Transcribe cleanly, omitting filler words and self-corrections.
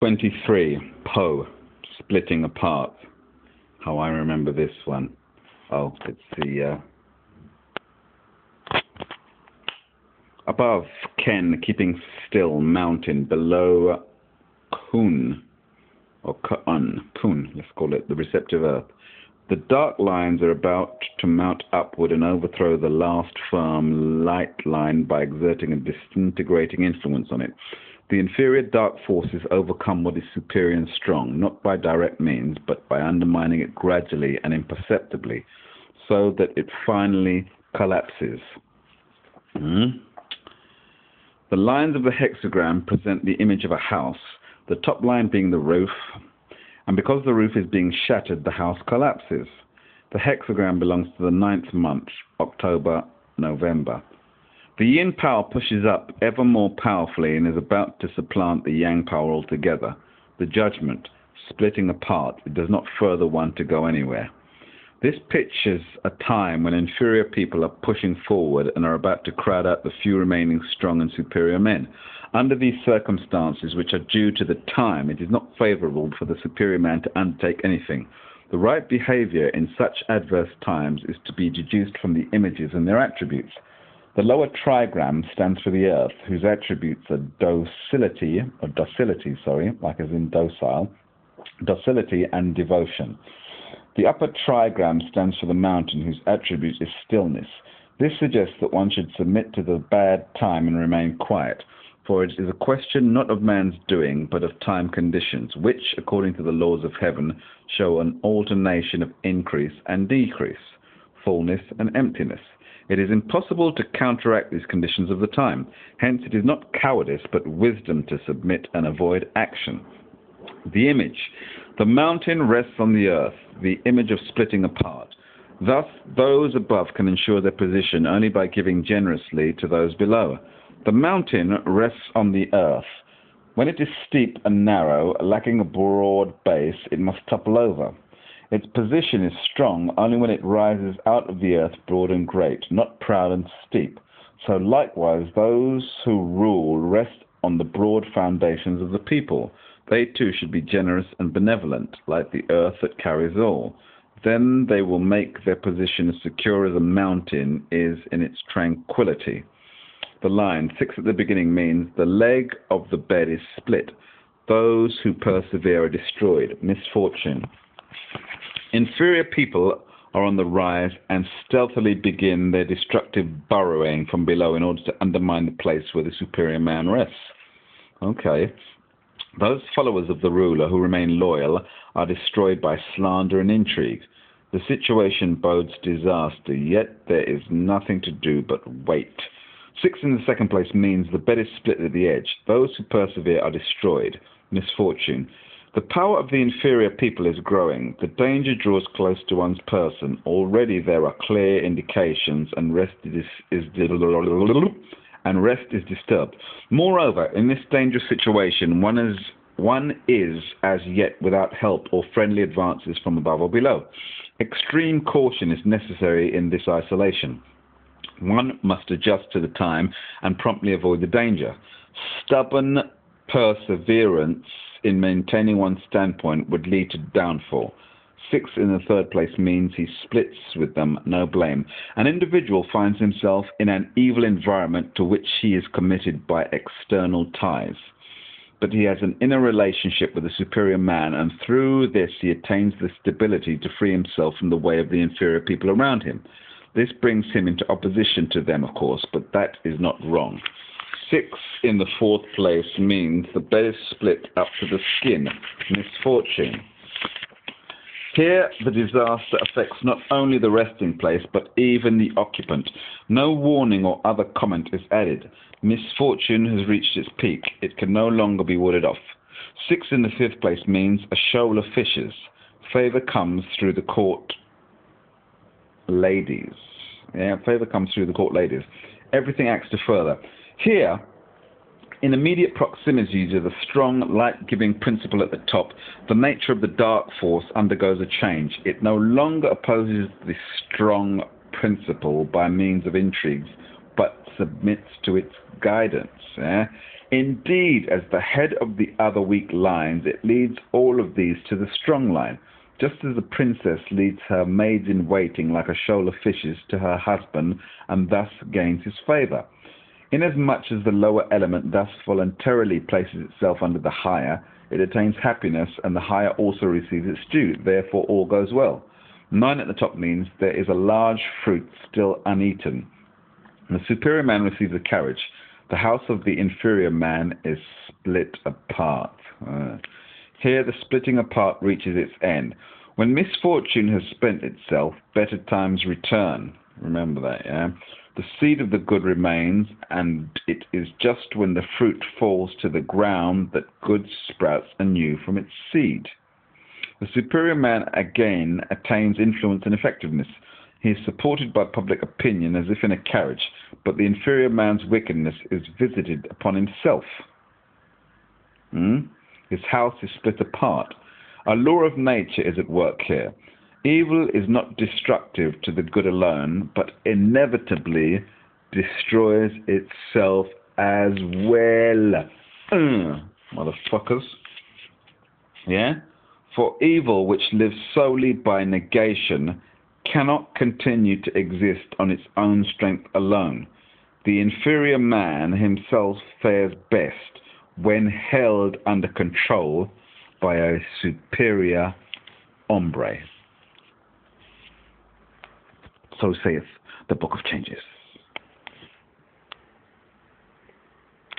23. Po, splitting apart. How I remember this one. Oh, it's the above Ken, keeping still, mountain. Below Kun, or Kun, let's call it, the receptive earth. The dark lines are about to mount upward and overthrow the last firm light line by exerting a disintegrating influence on it. The inferior dark forces overcome what is superior and strong, not by direct means, but by undermining it gradually and imperceptibly, so that it finally collapses. The lines of the hexagram present the image of a house, the top line being the roof, and because the roof is being shattered, the house collapses. The hexagram belongs to the 9th month, October, November. The yin power pushes up ever more powerfully and is about to supplant the yang power altogether. The judgment, splitting apart, it does not further one to go anywhere. This pictures a time when inferior people are pushing forward and are about to crowd out the few remaining strong and superior men. Under these circumstances, which are due to the time, it is not favorable for the superior man to undertake anything. The right behavior in such adverse times is to be deduced from the images and their attributes. The lower trigram stands for the earth, whose attributes are docility, like as in docile, docility and devotion. The upper trigram stands for the mountain, whose attribute is stillness. This suggests that one should submit to the bad time and remain quiet, for it is a question not of man's doing, but of time conditions, which, according to the laws of heaven, show an alternation of increase and decrease, fullness and emptiness. It is impossible to counteract these conditions of the time. Hence, it is not cowardice, but wisdom to submit and avoid action. The image. The mountain rests on the earth, the image of splitting apart. Thus, those above can ensure their position only by giving generously to those below. The mountain rests on the earth. When it is steep and narrow, lacking a broad base, it must topple over. Its position is strong only when it rises out of the earth broad and great, not proud and steep. So likewise, those who rule rest on the broad foundations of the people. They too should be generous and benevolent, like the earth that carries all. Then they will make their position as secure as a mountain is in its tranquility. The line 6 at the beginning means the leg of the bed is split. Those who persevere are destroyed. Misfortune. Inferior people are on the rise and stealthily begin their destructive burrowing from below in order to undermine the place where the superior man rests. Okay. Those followers of the ruler who remain loyal are destroyed by slander and intrigue. The situation bodes disaster, yet there is nothing to do but wait. 6 in the second place means the bed is split at the edge. Those who persevere are destroyed. Misfortune. The power of the inferior people is growing. The danger draws close to one's person. Already there are clear indications, and rest is disturbed. Moreover, in this dangerous situation, one is as yet without help or friendly advances from above or below. Extreme caution is necessary in this isolation. One must adjust to the time and promptly avoid the danger. Stubborn perseverance in maintaining one's standpoint would lead to downfall. 6 in the third place means he splits with them, no blame. An individual finds himself in an evil environment to which he is committed by external ties. But he has an inner relationship with a superior man, and through this he attains the stability to free himself from the way of the inferior people around him. This brings him into opposition to them, of course, but that is not wrong. 6 in the fourth place means the bed is split up to the skin. Misfortune. Here, the disaster affects not only the resting place, but even the occupant. No warning or other comment is added. Misfortune has reached its peak. It can no longer be warded off. 6 in the fifth place means a shoal of fishes. Favor comes through the court ladies. Favor comes through the court ladies. Everything acts to further. Here, in immediate proximity to the strong, light-giving principle at the top, the nature of the dark force undergoes a change. It no longer opposes the strong principle by means of intrigues, but submits to its guidance. Indeed, as the head of the other weak lines, it leads all of these to the strong line, just as the princess leads her maids-in-waiting like a shoal of fishes to her husband and thus gains his favour. Inasmuch as the lower element thus voluntarily places itself under the higher, it attains happiness, and the higher also receives its due. Therefore, all goes well. 9 at the top means there is a large fruit still uneaten. The superior man receives a carriage. The house of the inferior man is split apart. Here the splitting apart reaches its end. When misfortune has spent itself, better times return. Remember that, yeah? The seed of the good remains, and it is just when the fruit falls to the ground that good sprouts anew from its seed. The superior man again attains influence and effectiveness. He is supported by public opinion as if in a carriage, but the inferior man's wickedness is visited upon himself. His house is split apart. A law of nature is at work here. Evil is not destructive to the good alone, but inevitably destroys itself as well. Motherfuckers. Yeah? For evil, which lives solely by negation, cannot continue to exist on its own strength alone. The inferior man himself fares best when held under control by a superior hombre. So saith the Book of Changes.